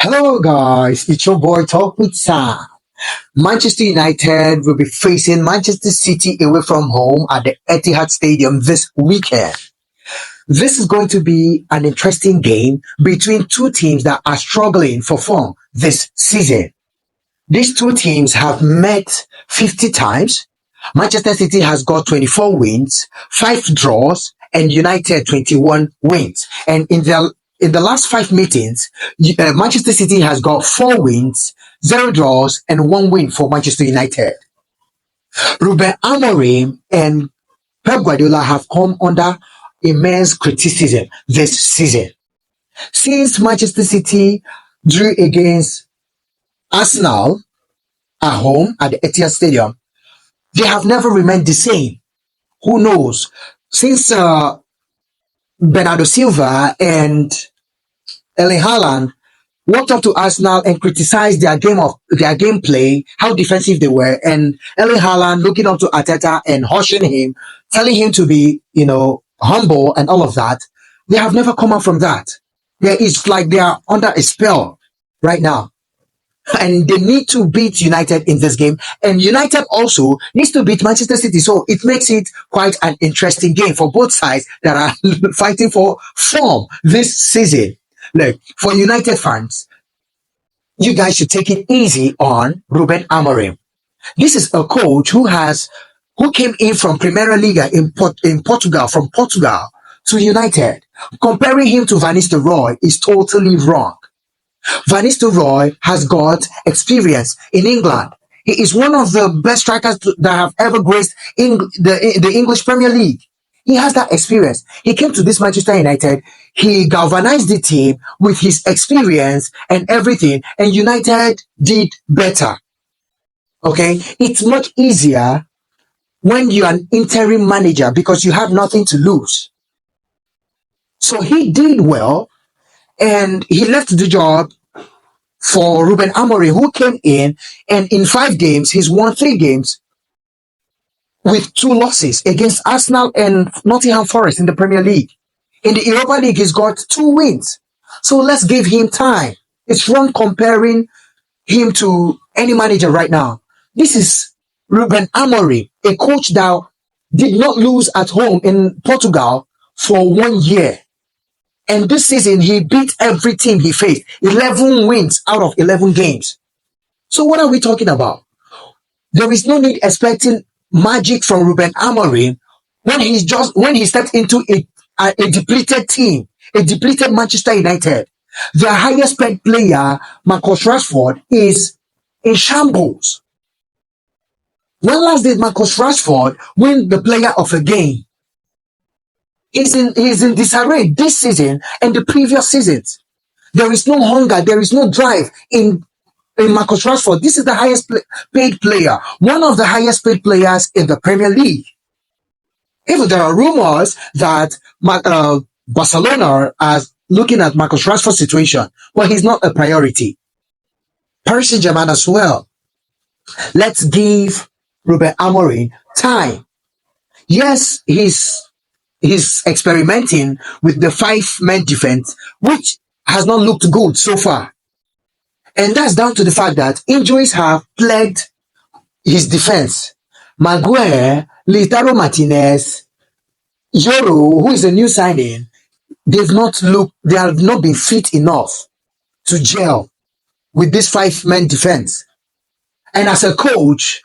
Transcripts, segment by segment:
Hello guys, it's your boy Talk with Sam. Manchester United will be facing Manchester City away from home at the Etihad Stadium this weekend. This is going to be an interesting game between two teams that are struggling for form this season. These two teams have met 50 times. Manchester City has got 24 wins, 5 draws, and United 21 wins. And in the last 5 meetings, Manchester City has got 4 wins, 0 draws, and 1 win for Manchester United. Ruben Amorim and Pep Guardiola have come under immense criticism this season. Since Manchester City drew against Arsenal at home at the Etihad Stadium, they have never remained the same. Who knows? Since Bernardo Silva and Erling Haaland walked up to Arsenal and criticized their gameplay, how defensive they were, and Erling Haaland looking up to Arteta and hushing him, telling him to be, humble and all of that. They have never come out from that. It's like they are under a spell right now. And they need to beat United in this game. And United also needs to beat Manchester City. So it makes it quite an interesting game for both sides that are fighting for form this season. Look, for United fans, you guys should take it easy on Ruben Amorim. This is a coach who came in from Premier Liga in Portugal, from Portugal to United. Comparing him to Van Nistelrooy is totally wrong. Van Nistelrooy has got experience in England. He is one of the best strikers that have ever graced the English Premier League. He has that experience. He came to this Manchester United. He galvanized the team with his experience and everything, and United did better. Okay? It's much easier when you're an interim manager because you have nothing to lose. So he did well, and he left the job for Ruben Amorim, who came in, and in 5 games, he's won 3 games with 2 losses against Arsenal and Nottingham Forest in the Premier League. In the Europa League, he's got 2 wins. So let's give him time. It's wrong comparing him to any manager right now. This is Ruben Amorim, a coach that did not lose at home in Portugal for 1 year. And this season, he beat every team he faced. 11 wins out of 11 games. So what are we talking about? There is no need expecting magic from Ruben Amorim when he stepped into a depleted team, a depleted Manchester United. Their highest paid player, Marcus Rashford, is in shambles. When last did Marcus Rashford win the player of a game? He's in disarray this season and the previous seasons. There is no hunger, there is no drive in Marcus Rashford. This is the highest paid player, one of the highest paid players in the Premier League. Even there are rumors that Barcelona are looking at Marcus Rashford's situation, but he's not a priority. Paris Saint-Germain as well. Let's give Ruben Amorim time. Yes, he's experimenting with the 5-man defense, which has not looked good so far. And that's down to the fact that injuries have plagued his defense. Maguire, Lautaro Martinez, Yoro, who is a new signing, they have not been fit enough to gel with this 5-man defense. And as a coach,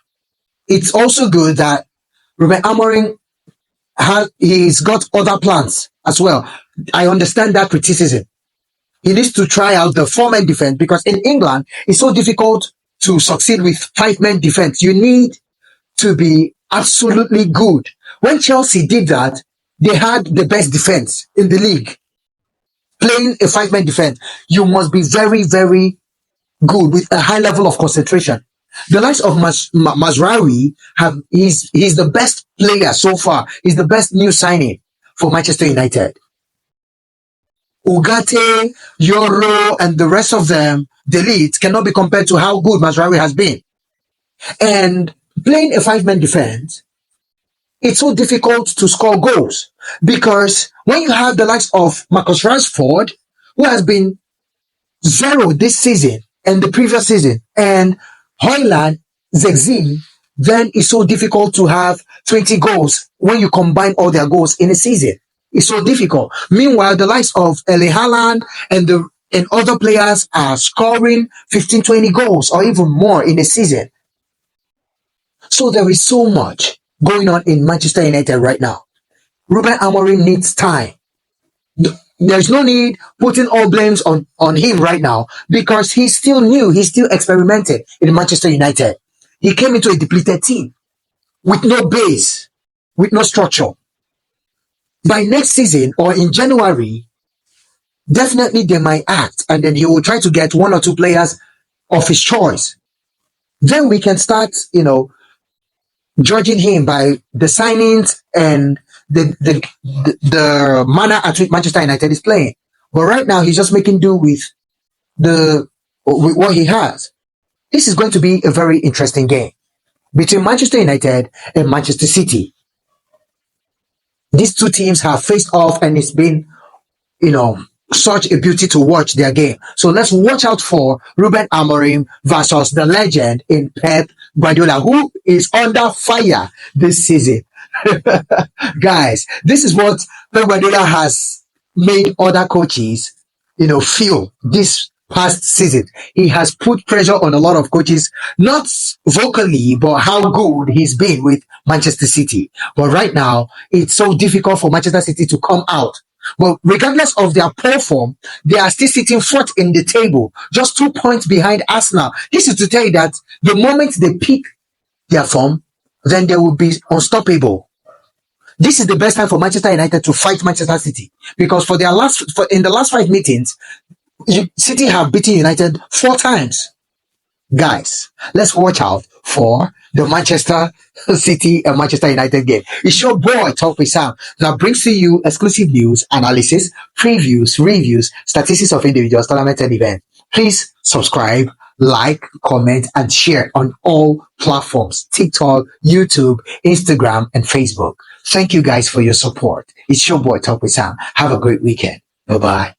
it's also good that Ruben Amorim he's got other plans as well. I understand that criticism. He needs to try out the 4-man defense because in England, it's so difficult to succeed with 5-man defense. You need to be absolutely good. When Chelsea did that, they had the best defense in the league. Playing a 5-man defense, you must be very, very good with a high level of concentration. The likes of Mazraoui he's the best player so far. He's the best new signing for Manchester United. Ugarte, Yoro, and the rest of them, the leads, cannot be compared to how good Mazraoui has been. And playing a 5-man defense, it's so difficult to score goals because when you have the likes of Marcus Rashford, who has been zero this season and the previous season, and Hoyland, Zexin, then it's so difficult to have 20 goals when you combine all their goals in a season. It's so difficult. Meanwhile, the likes of Erling Haaland and other players are scoring 15, 20 goals or even more in a season. So there is so much going on in Manchester United right now. Ruben Amorim needs time. There's no need putting all blames on him right now because he's still new. He's still experimenting in Manchester United. He came into a depleted team with no base, with no structure. By next season or in January, definitely they might act and then he will try to get one or two players of his choice. Then we can start, judging him by the signings and the manner at which Manchester United is playing. But right now, he's just making do with what he has. This is going to be a very interesting game between Manchester United and Manchester City. These two teams have faced off, and it's been, such a beauty to watch their game. So let's watch out for Ruben Amorim versus the legend in Pep Guardiola, who is under fire this season. Guys, this is what Pep Guardiola has made other coaches, feel this past season. He has put pressure on a lot of coaches, not vocally, but how good he's been with Manchester City. But right now, it's so difficult for Manchester City to come out. But regardless of their poor form, they are still sitting fourth in the table, just 2 points behind Arsenal. This is to tell you that the moment they pick their form, then they will be unstoppable. This is the best time for Manchester United to fight Manchester City because in the last 5 meetings, City have beaten United 4 times. Guys, let's watch out for the Manchester City and Manchester United game. It's your boy, Talk with Sam, that brings to you exclusive news, analysis, previews, reviews, statistics of individuals, tournaments, and events. Please subscribe, like, comment, and share on all platforms: TikTok, YouTube, Instagram, and Facebook. Thank you guys for your support. It's your boy, Talk with Sam. Have a great weekend. Bye-bye.